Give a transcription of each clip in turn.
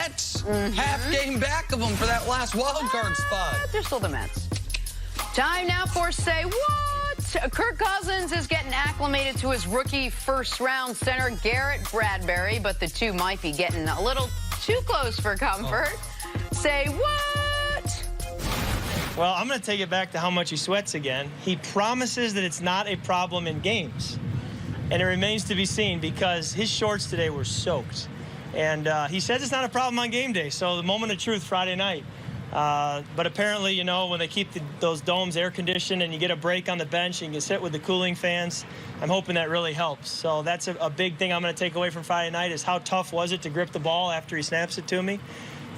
Mets. Half game back of them for that last wild card spot. They're still the Mets. Time now for Say What? Kirk Cousins is getting acclimated to his rookie first-round center, Garrett Bradbury, but the two might be getting a little too close for comfort. Say what? Well, I'm going to take it back to how much he sweats again. He promises that it's not a problem in games. And it remains to be seen because his shorts today were soaked. And he says it's not a problem on game day, so the moment of truth Friday night. But apparently, you know, when they keep those domes air-conditioned and you get a break on the bench and you can sit with the cooling fans, I'm hoping that really helps. So that's a big thing I'm going to take away from Friday night is how tough was it to grip the ball after he snaps it to me.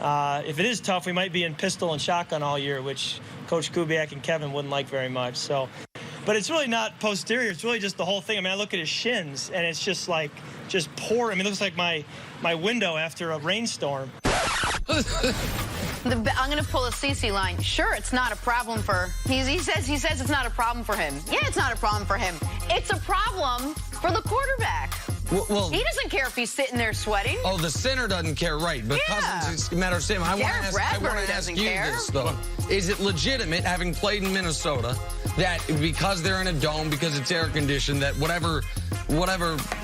If it is tough, we might be in pistol and shotgun all year, which Coach Kubiak and Kevin wouldn't like very much. So, but it's really not posterior. It's really just the whole thing. I mean, I look at his shins, and it's just like, just pour. I mean, it looks like my window after a rainstorm. I'm going to pull a CeCe line. Sure, it's not a problem for... He says it's not a problem for him. Yeah, it's not a problem for him. It's a problem for the quarterback. Well, he doesn't care if he's sitting there sweating. Oh, the center doesn't care, right? But Yeah. Cousins, it's a matter of saying. I want to ask you this, though. Is it legitimate, having played in Minnesota, that because they're in a dome, because it's air-conditioned, that whatever,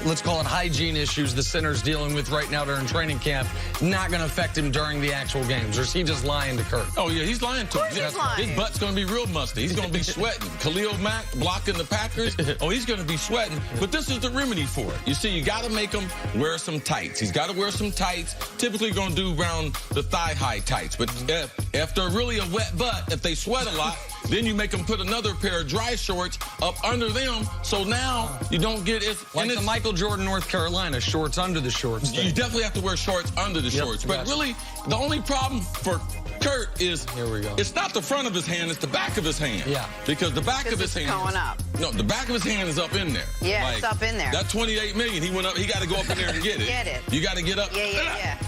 let's call it hygiene issues the center's dealing with right now during training camp, not going to affect him during the actual games? Or is he just lying to Kirk? Oh, yeah, he's lying to him. He's lying. His butt's going to be real musty. He's going to be sweating. Khalil Mack blocking the Packers. Oh, he's going to be sweating. But this is the remedy for it. You see, you got to make him wear some tights. He's got to wear some tights. Typically going to do around the thigh-high tights. But if they're really a wet butt, if they sweat a lot, then you make them put another pair of dry shorts up under them. So now you don't get it. Like the Michael Jordan, North Carolina, shorts under the shorts. You definitely have to wear shorts under the shorts. But really, the only problem for Kurt is it's not the front of his hand, it's the back of his hand. Yeah. Because the back of his hand going up. No, the back of his hand is up in there. Yeah, like, it's up in there. That $28 million, he went up, he got to go up in there and get it. Get it. You got to get up. Yeah.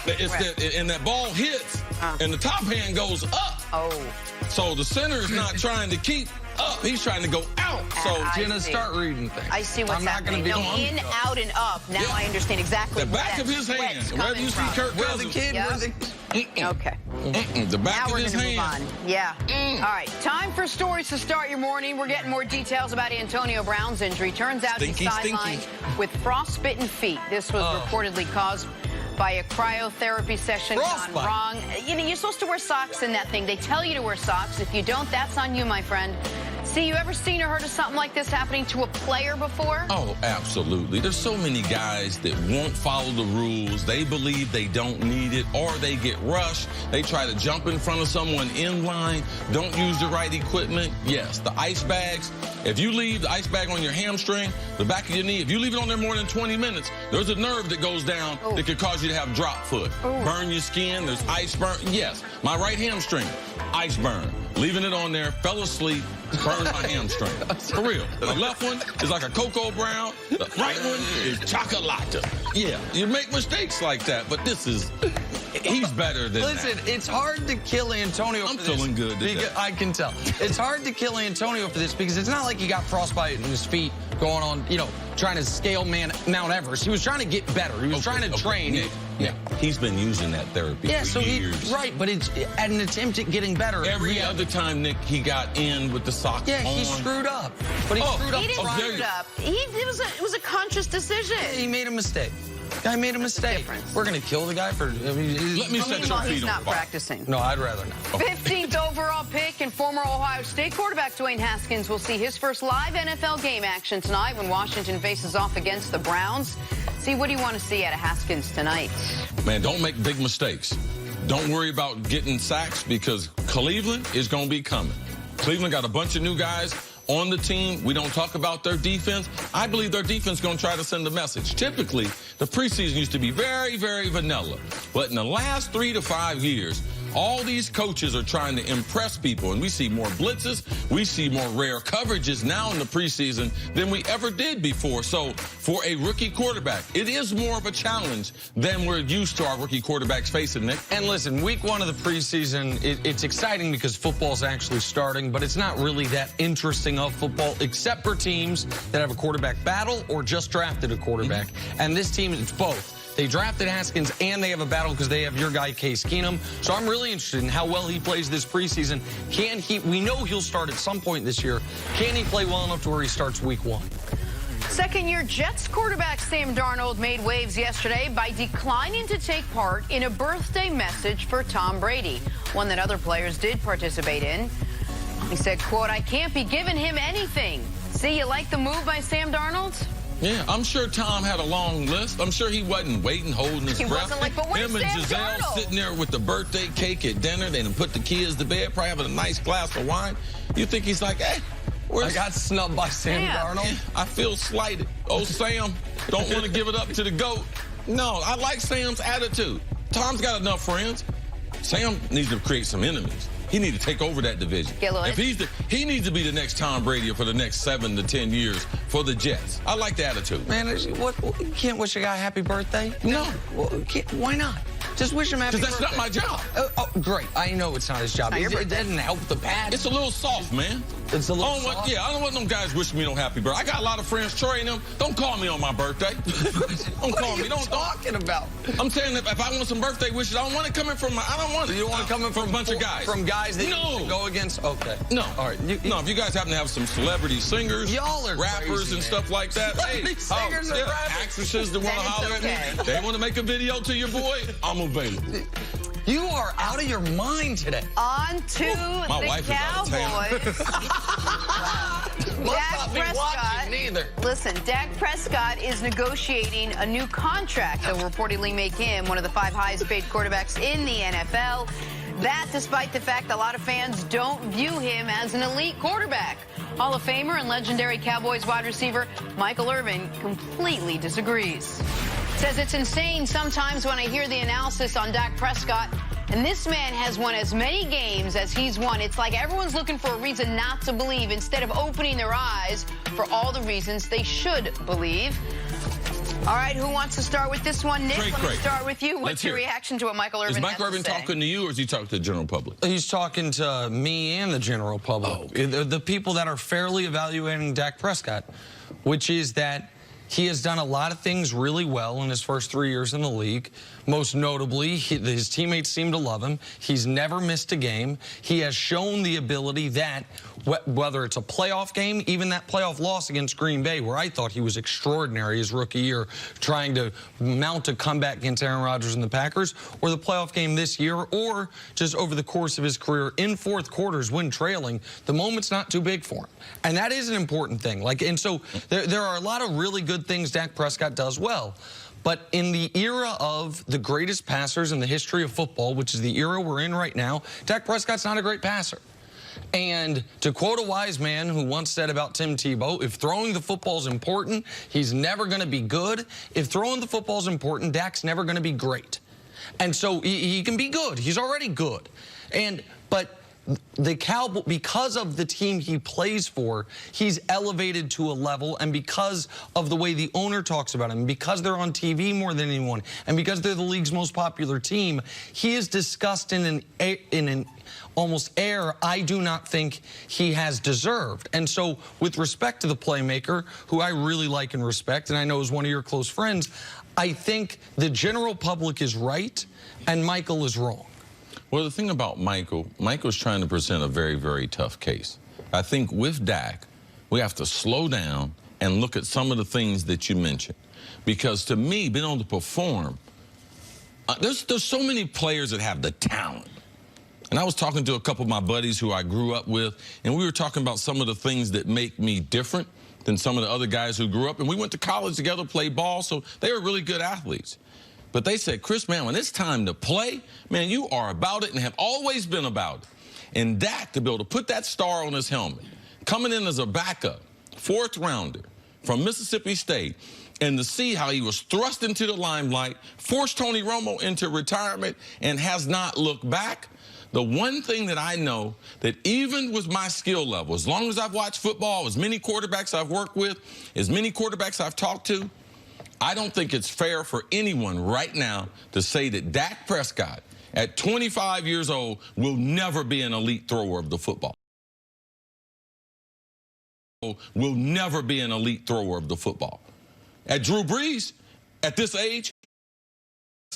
It's that, and that ball hits, and the top hand goes up. Oh. So the center is not trying to keep up. He's trying to go out. So Jenna, start reading things. I see what's happening. No, in, out, and up. Now I understand exactly the where back that of his hand. sweat's Wherever you see coming Kirk from. Cousins. Okay. The back Now of we're his going to move hand. on. Yeah. All right. Time for stories to start your morning. We're getting more details about Antonio Brown's injury. Turns out he's sidelined with frostbitten feet. This was reportedly caused by a cryotherapy session gone wrong. You know, you're supposed to wear socks in that thing. They tell you to wear socks. If you don't, that's on you, my friend. See, you ever seen or heard of something like this happening to a player before? Oh, absolutely. There's so many guys that won't follow the rules. They believe they don't need it, or they get rushed. They try to jump in front of someone in line, don't use the right equipment. Yes, the ice bags. If you leave the ice bag on your hamstring, the back of your knee, if you leave it on there more than 20 minutes, there's a nerve that goes down that could cause you to have drop foot. Burn your skin, there's ice burn. Yes, my right hamstring, ice burn. Leaving it on there, fell asleep, burned my hamstring. For real. The left one is like a cocoa brown. The right one is chocolate. Yeah, you make mistakes like that, but this is... He's better than Listen, that. it's hard to kill Antonio for this. I'm feeling good today. I can tell. It's hard to kill Antonio for this because it's not like he got frostbite in his feet going on, you know, trying to scale Mount Everest. He was trying to get better. He was trying to train. Yeah, he's been using that therapy for years. Right, but it's at an attempt at getting better. Every other time, Nick, he got in with the socks on. he screwed up. But he screwed up. He didn't screw up. It was a conscious decision. He made a mistake. Guy made a mistake. We're going to kill the guy for... Let me set your feet He's on not fire. practicing. No, I'd rather not. 15th overall pick and former Ohio State quarterback Dwayne Haskins will see his first live NFL game action tonight when Washington faces off against the Browns. See, what do you want to see out of Haskins tonight? Man, don't make big mistakes. Don't worry about getting sacks because Cleveland is going to be coming. Cleveland got a bunch of new guys on the team. We don't talk about their defense. I believe their defense is going to try to send a message. Typically, the preseason used to be very, very vanilla. But in the last 3 to 5 years, all these coaches are trying to impress people, and we see more blitzes. We see more rare coverages now in the preseason than we ever did before. So for a rookie quarterback, it is more of a challenge than we're used to our rookie quarterbacks facing, Nick. And listen, week 1 of the preseason, it's exciting because football's actually starting, but it's not really that interesting of football, except for teams that have a quarterback battle or just drafted a quarterback. And this team, it's both. They drafted Haskins, and they have a battle because they have your guy, Case Keenum. So I'm really interested in how well he plays this preseason. We know he'll start at some point this year. Can he play well enough to where he starts week 1? Second-year Jets quarterback Sam Darnold made waves yesterday by declining to take part in a birthday message for Tom Brady, one that other players did participate in. He said, quote, "I can't be giving him anything." See, you like the move by Sam Darnold? Yeah, I'm sure Tom had a long list. I'm sure he wasn't waiting, holding his breath. He wasn't like, but where's Him and Sam Giselle Darnold? sitting there with the birthday cake at dinner. They done put the kids to bed, probably having a nice glass of wine. You think he's like, hey, I got snubbed by Sam Darnold. I feel slighted. Oh, Sam, don't want to give it up to the GOAT. No, I like Sam's attitude. Tom's got enough friends. Sam needs to create some enemies. He needs to take over that division. If he needs to be the next Tom Brady for the next 7 to 10 years for the Jets. I like the attitude. Man, you can't wish a guy a happy birthday? No. Well, why not? Just wish him happy birthday. Because that's not my job. Oh, great. I know it's not his job. It doesn't help the patch. It's a little soft, man. It's a little soft? Yeah, I don't want them guys wishing me no happy birthday. I got a lot of friends, Troy and them. Don't call me on my birthday. Don't call me. What are you talking about? I'm saying that if I want some birthday wishes, I don't want it coming from I don't want it. You want it coming from a bunch of guys. From guys that you go against? Okay. No. All right. No, if you guys happen to have some celebrity singers, rappers crazy, and stuff like that, singers and rappers. Actresses that want to holler at me, they want to make a video to your boy, I'm available. You are out of your mind today. On to the Cowboys. Dak Prescott. Listen, Dak Prescott is negotiating a new contract that will reportedly make him one of the 5 highest paid quarterbacks in the NFL. That despite the fact a lot of fans don't view him as an elite quarterback. Hall of Famer and legendary Cowboys wide receiver Michael Irvin completely disagrees. Says it's insane sometimes when I hear the analysis on Dak Prescott, and this man has won as many games as he's won. It's like everyone's looking for a reason not to believe instead of opening their eyes for all the reasons they should believe. All right, who wants to start with this one? Nick, let me start with you. What's your reaction to what Michael Irvin has to say? Is Mike Irvin talking to you, or is he talking to the general public? He's talking to me and the general public. Oh, okay. The people that are fairly evaluating Dak Prescott, which is that he has done a lot of things really well in his first 3 years in the league. Most notably, his teammates seem to love him. He's never missed a game. He has shown the ability that, whether it's a playoff game, even that playoff loss against Green Bay, where I thought he was extraordinary his rookie year, trying to mount a comeback against Aaron Rodgers and the Packers, or the playoff game this year, or just over the course of his career in fourth quarters when trailing, the moment's not too big for him. And that is an important thing. And so there are a lot of really good things Dak Prescott does well. But in the era of the greatest passers in the history of football, which is the era we're in right now, Dak Prescott's not a great passer. And to quote a wise man who once said about Tim Tebow, if throwing the football's important, he's never going to be good. If throwing the football's important, Dak's never going to be great. And so he can be good. He's already good. But the Cowboys, because of the team he plays for, he's elevated to a level, and because of the way the owner talks about him, because they're on TV more than anyone, and because they're the league's most popular team, he is discussed in an almost air I do not think he has deserved. And so with respect to the playmaker, who I really like and respect, and I know is one of your close friends, I think the general public is right and Michael is wrong. Well, the thing about Michael's trying to present a very, very tough case. I think with Dak, we have to slow down and look at some of the things that you mentioned. Because to me, being able to perform, there's so many players that have the talent. And I was talking to a couple of my buddies who I grew up with, and we were talking about some of the things that make me different than some of the other guys who grew up. And we went to college together, played ball, so they were really good athletes. But they said, Chris, man, when it's time to play, man, you are about it and have always been about it. And Dak, to be able to put that star on his helmet, coming in as a backup, 4th rounder from Mississippi State, and to see how he was thrust into the limelight, forced Tony Romo into retirement, and has not looked back. The one thing that I know that even with my skill level, as long as I've watched football, as many quarterbacks I've worked with, as many quarterbacks I've talked to, I don't think it's fair for anyone right now to say that Dak Prescott, at 25 years old, will never be an elite thrower of the football. Will never be an elite thrower of the football. At Drew Brees, at this age,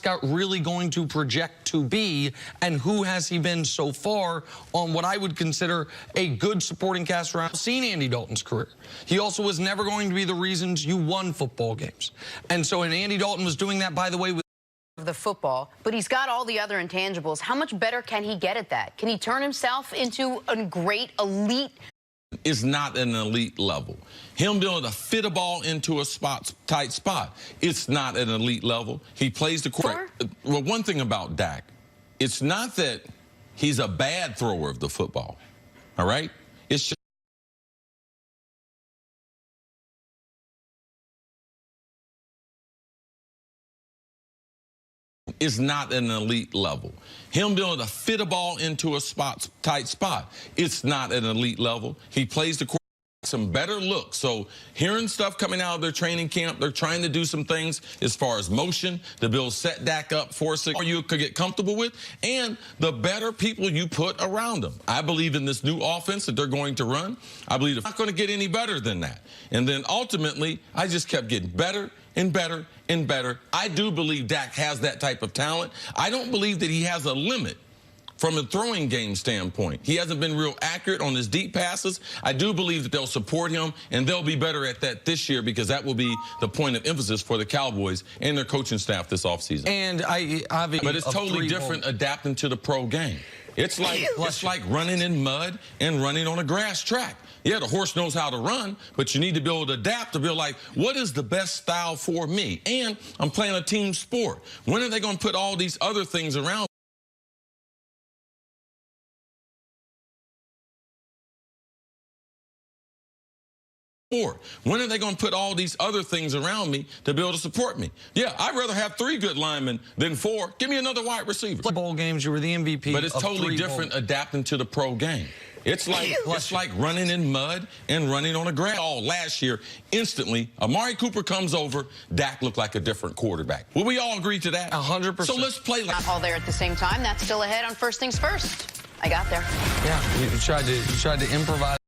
Prescott really going to project to be, and who has he been so far on what I would consider a good supporting cast around? I've seen Andy Dalton's career. He also was never going to be the reasons you won football games. And so, and Andy Dalton was doing that, by the way, with the football, but he's got all the other intangibles. How much better can he get at that? Can he turn himself into a great elite? Is not an elite level. Him being able to fit a ball into a tight spot, it's not an elite level. He plays the quarterback. Well, one thing about Dak, it's not that he's a bad thrower of the football, all right? It's just is not an elite level. Him being able to fit a ball into a tight spot, it's not an elite level. He plays the quarterback some better looks. So hearing stuff coming out of their training camp, they're trying to do some things as far as motion to build set Dak up for you could get comfortable with, and the better people you put around them. I believe in this new offense that they're going to run. I believe it's not going to get any better than that. And then ultimately, I just kept getting better and better and better. I do believe Dak has that type of talent. I don't believe that he has a limit from a throwing game standpoint. He hasn't been real accurate on his deep passes. I do believe that they'll support him, and they'll be better at that this year because that will be the point of emphasis for the Cowboys and their coaching staff this offseason. And but it's totally different adapting to the pro game. It's like running in mud and running on a grass track. Yeah, the horse knows how to run, but you need to be able to adapt to be like, what is the best style for me? And I'm playing a team sport. When are they going to put all these other things around? When are they going to put all these other things around me to be able to support me? Yeah, I'd rather have 3 good linemen than 4. Give me another wide receiver. Bowl games, you were the MVP. But it's totally different adapting to the pro game. It's like running in mud and running on a grass. All last year, instantly, Amari Cooper comes over, Dak looked like a different quarterback. Will we all agree to that? 100%. So let's play like not all there at the same time. That's still ahead on First Things First. I got there. Yeah, you tried to improvise.